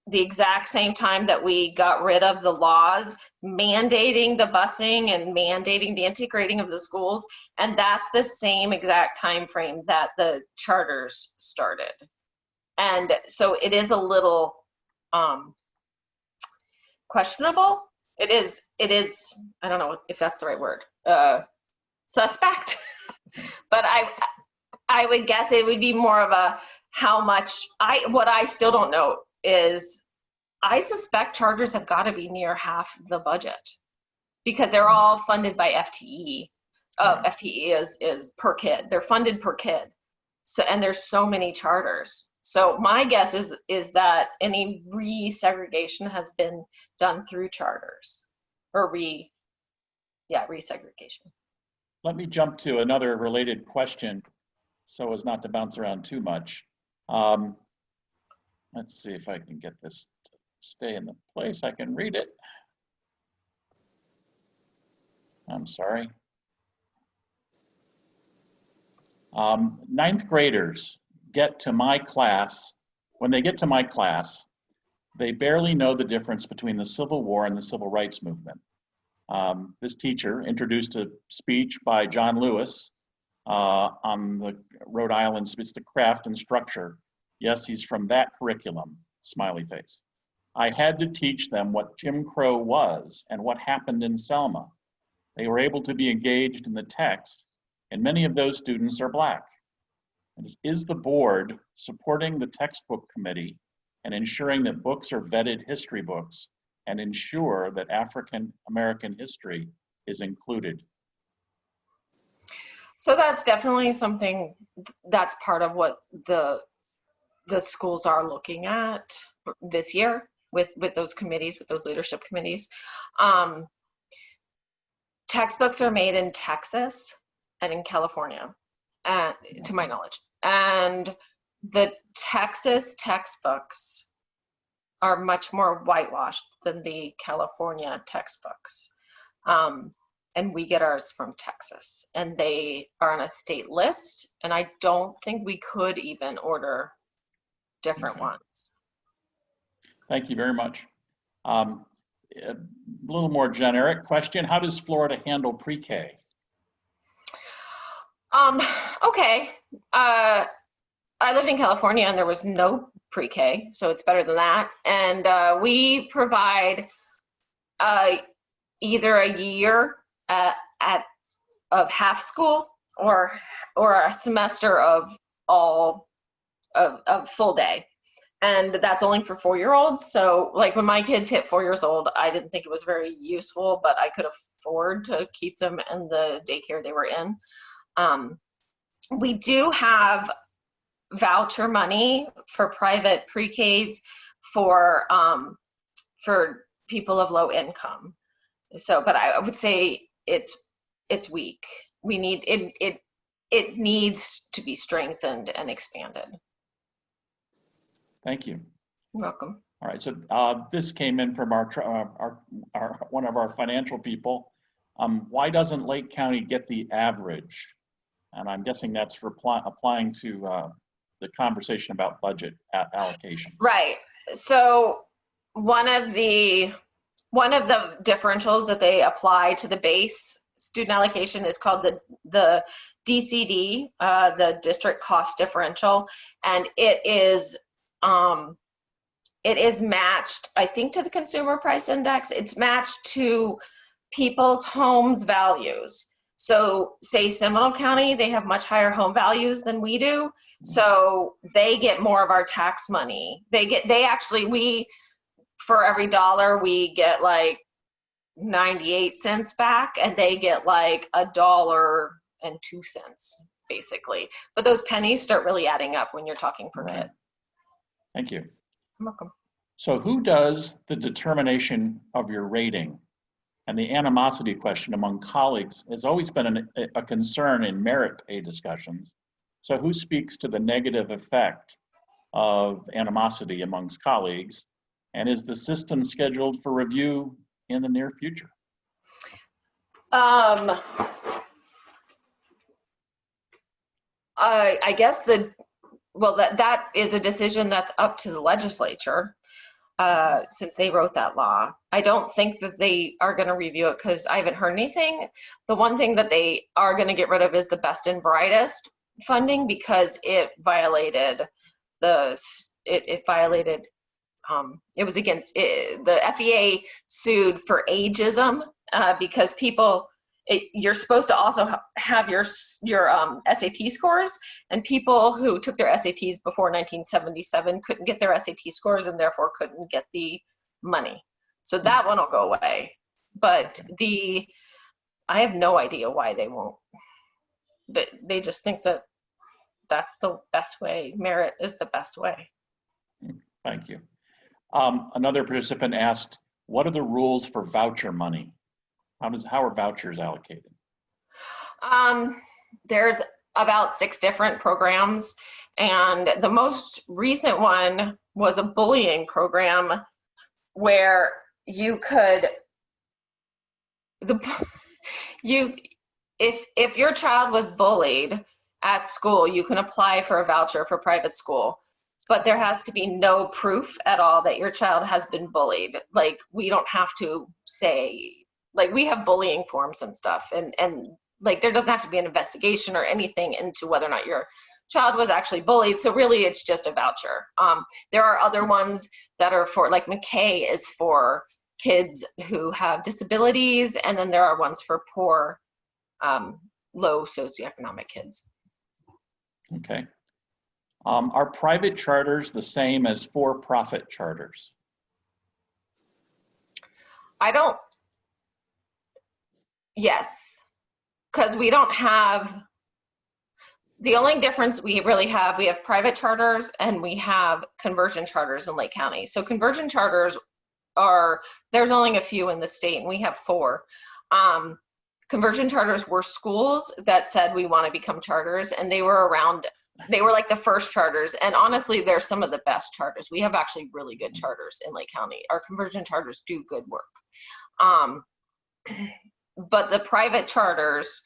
the exact same time that we got rid of the laws mandating the busing and mandating the integrating of the schools. And that's the same exact time frame that the charters started. And so it is a little questionable. It is, I don't know if that's the right word, suspect. But I would guess it would be more of a how much, what I still don't know is I suspect charters have got to be near half the budget because they're all funded by FTE. FTE is per kid. They're funded per kid. So, and there's so many charters. So my guess is that any resegregation has been done through charters or resegregation. Let me jump to another related question so as not to bounce around too much. Let's see if I can get this to stay in the place I can read it. I'm sorry. Ninth graders get to my class. When they get to my class, they barely know the difference between the Civil War and the Civil Rights Movement. This teacher introduced a speech by John Lewis on the Rhode Island, it's the craft and structure. Yes, he's from that curriculum, smiley face. I had to teach them what Jim Crow was and what happened in Selma. They were able to be engaged in the text, and many of those students are Black. Is the board supporting the textbook committee and ensuring that books are vetted history books and ensure that African American history is included? So that's definitely something that's part of what the schools are looking at this year with those committees, with those leadership committees. Textbooks are made in Texas and in California, to my knowledge. And the Texas textbooks are much more whitewashed than the California textbooks. And we get ours from Texas, and they are on a state list. And I don't think we could even order different ones. Thank you very much. A little more generic question. How does Florida handle pre-K? Okay. I lived in California and there was no pre-K, so it's better than that. And we provide either a year of half school or a semester of full day. And that's only for 4-year-olds. So like when my kids hit 4 years old, I didn't think it was very useful, but I could afford to keep them in the daycare they were in. We do have voucher money for private pre-Ks for people of low income. So, but I would say it's weak. We need it needs to be strengthened and expanded. Thank you. You're welcome. All right, so this came in from our one of our financial people. Why doesn't Lake County get the average? And I'm guessing that's for applying to the conversation about budget allocation. Right. So one of the differentials that they apply to the base student allocation is called the DCD, the district cost differential, and it is matched, I think, to the consumer price index. It's matched to people's homes values. So say Seminole County, they have much higher home values than we do. So they get more of our tax money. For every dollar, we get like 98 cents back, and they get like $1.02 basically. But those pennies start really adding up when you're talking per kid. Thank you. You're welcome. So who does the determination of your rating? And the animosity question among colleagues has always been a concern in merit pay discussions. So who speaks to the negative effect of animosity amongst colleagues? And is the system scheduled for review in the near future? I guess that is a decision that's up to the legislature, since they wrote that law. I don't think that they are going to review it because I haven't heard anything. The one thing that they are going to get rid of is the best and brightest funding, because it violated it was against it, the FEA sued for ageism, because you're supposed to also have your SAT scores, and people who took their SATs before 1977 couldn't get their SAT scores and therefore couldn't get the money. So that one will go away. But I have no idea why they won't. They just think that that's the best way. Merit is the best way. Thank you. Another participant asked, what are the rules for voucher money? How are vouchers allocated? There's about 6 different programs, and the most recent one was a bullying program where you could, if your child was bullied at school, you can apply for a voucher for private school. But there has to be no proof at all that your child has been bullied. Like, we don't have to say, like, we have bullying forms and stuff, and like, there doesn't have to be an investigation or anything into whether or not your child was actually bullied. So really, it's just a voucher. There are other ones that are for, like, McKay is for kids who have disabilities, and then there are ones for poor, low socioeconomic kids. Okay. Are private charters the same as for-profit charters? Yes, because we don't have, the only difference we have private charters and we have conversion charters in Lake County. So conversion charters there's only a few in the state, and we have 4. Conversion charters were schools that said we want to become charters, and they were like the first charters. And honestly, they're some of the best charters. We have actually really good charters in Lake County. Our conversion charters do good work. But the private charters,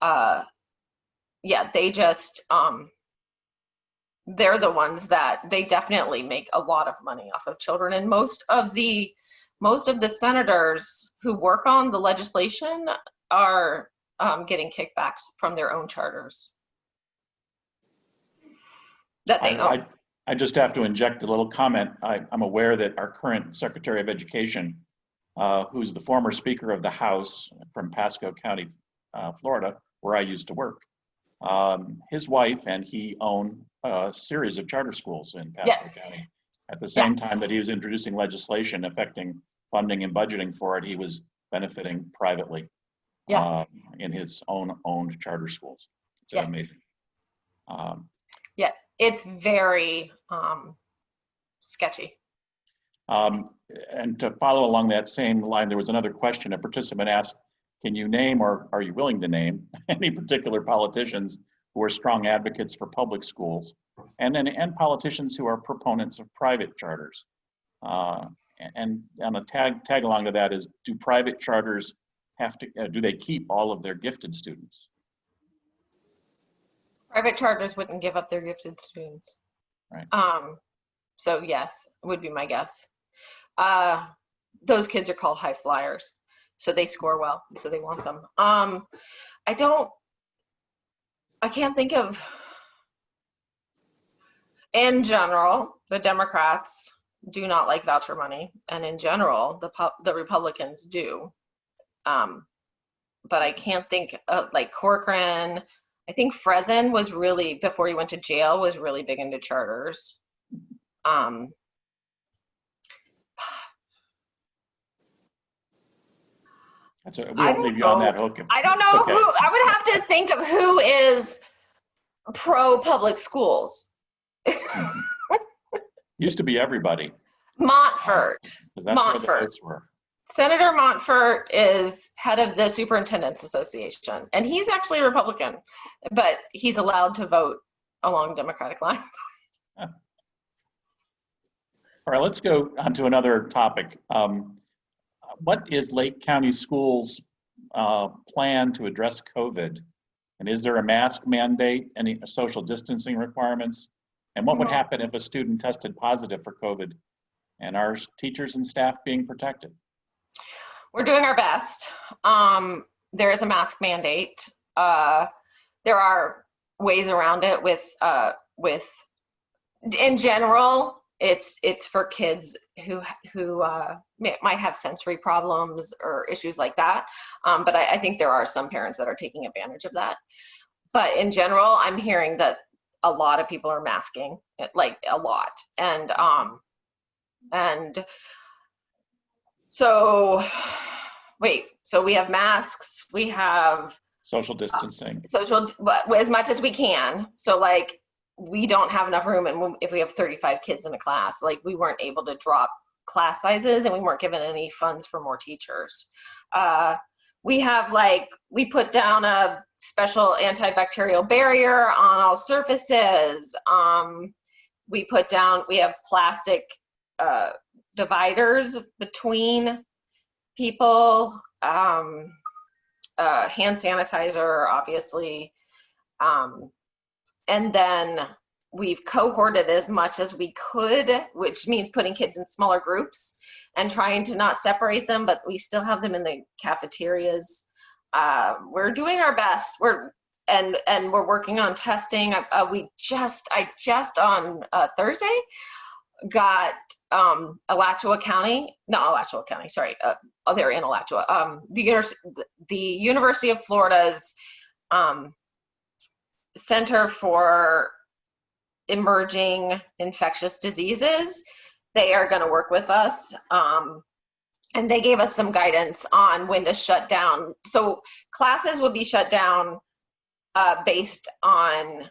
they just, they're the ones that they definitely make a lot of money off of children. And most of the senators who work on the legislation are getting kickbacks from their own charters that they own. I just have to inject a little comment. I'm aware that our current Secretary of Education, who's the former Speaker of the House from Pasco County, Florida, where I used to work, his wife and he own a series of charter schools in Pasco County. At the same time that he was introducing legislation affecting funding and budgeting for it, he was benefiting privately in his owned charter schools. It's amazing. It's very sketchy. And to follow along that same line, there was another question. A participant asked, can you name, or are you willing to name, any particular politicians who are strong advocates for public schools, and politicians who are proponents of private charters? And a tag along to that is, do private charters do they keep all of their gifted students? Private charters wouldn't give up their gifted students. Right. So yes, would be my guess. Those kids are called high flyers, so they score well, so they want them. I can't think of, in general, the Democrats do not like voucher money, and in general, the Republicans do. But I can't think of, like, Corcoran. I think Frezin was really, before he went to jail, was really big into charters. We won't leave you on that hook. I don't know who. I would have to think of who is pro public schools. Used to be everybody. Montfort. Because that's where the votes were. Senator Montfort is head of the Superintendent's Association, and he's actually a Republican, but he's allowed to vote along Democratic lines. All right, let's go on to another topic. What is Lake County Schools' plan to address COVID? And is there a mask mandate, any social distancing requirements? And what would happen if a student tested positive for COVID? And are teachers and staff being protected? We're doing our best. There is a mask mandate. There are ways around it with in general, it's for kids who might have sensory problems or issues like that. But I think there are some parents that are taking advantage of that. But in general, I'm hearing that a lot of people are masking, like a lot. And so we have masks, we have Social distancing. But as much as we can. So like, we don't have enough room, and if we have 35 kids in a class, like we weren't able to drop class sizes, and we weren't given any funds for more teachers. We put down a special antibacterial barrier on all surfaces. We have plastic dividers between people, hand sanitizer, obviously. And then we've cohorted as much as we could, which means putting kids in smaller groups and trying to not separate them, but we still have them in the cafeterias. We're doing our best. We're working on testing. I just on Thursday got Alachua County, they're in Alachua. The University of Florida's Center for Emerging Infectious Diseases, they are going to work with us. And they gave us some guidance on when to shut down. So classes will be shut down based on,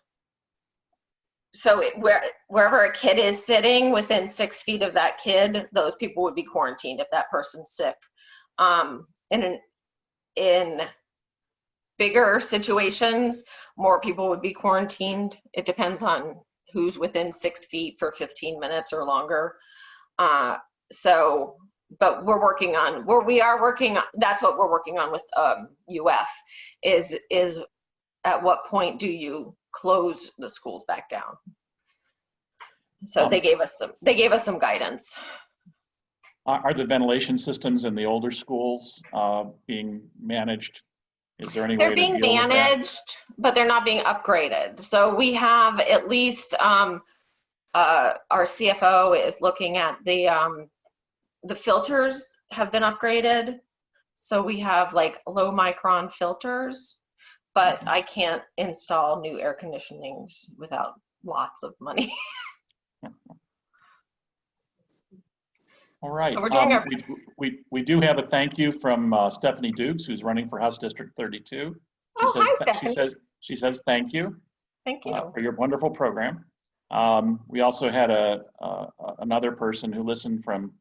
wherever a kid is sitting within 6 feet of that kid, those people would be quarantined if that person's sick. In bigger situations, more people would be quarantined. It depends on who's within 6 feet for 15 minutes or longer. But we're working on, that's what we're working on with UF, is at what point do you close the schools back down? So they gave us some guidance. Are the ventilation systems in the older schools being managed? Is there any way to deal with that? They're being managed, but they're not being upgraded. So we have at least, our CFO is looking at the filters have been upgraded. So we have like low micron filters, but I can't install new air conditionings without lots of money. All right. So we're doing our best. We do have a thank you from Stephanie Dukes, who's running for House District 32. Hi, Stephanie. She says thank you. Thank you. For your wonderful program. We also had another person who listened from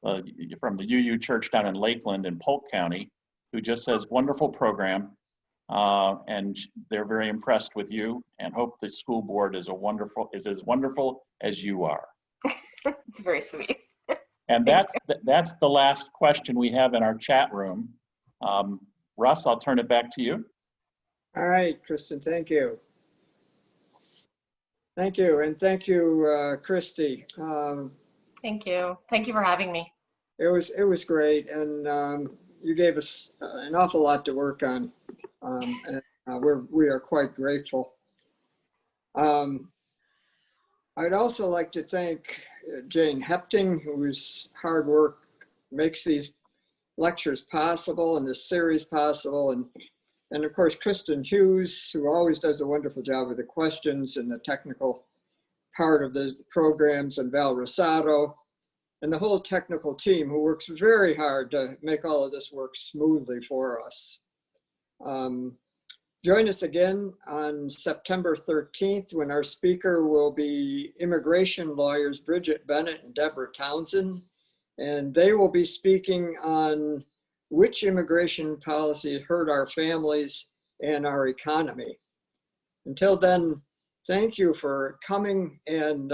the UU Church down in Lakeland in Polk County, who just says wonderful program, and they're very impressed with you and hope the school board is as wonderful as you are. It's very sweet. And that's the last question we have in our chat room. Russ, I'll turn it back to you. All right, Kristen, thank you. Thank you, and thank you, Kristi. Thank you. Thank you for having me. It was great, and you gave us an awful lot to work on, and we are quite grateful. I'd also like to thank Jane Hepting, whose hard work makes these lectures possible and this series possible, and of course Kristen Hughes, who always does a wonderful job with the questions and the technical part of the programs, and Val Rosato, and the whole technical team who works very hard to make all of this work smoothly for us. Join us again on September 13th when our speaker will be immigration lawyers Bridget Bennett and Deborah Townsend. and they will be speaking on which immigration policy hurt our families and our economy. Until then, thank you for coming, and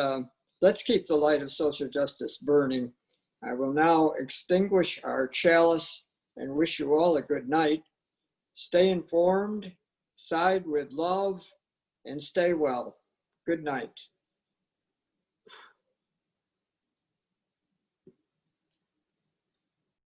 let's keep the light of social justice burning. I will now extinguish our chalice and wish you all a good night. Stay informed, side with love, and stay well. Good night.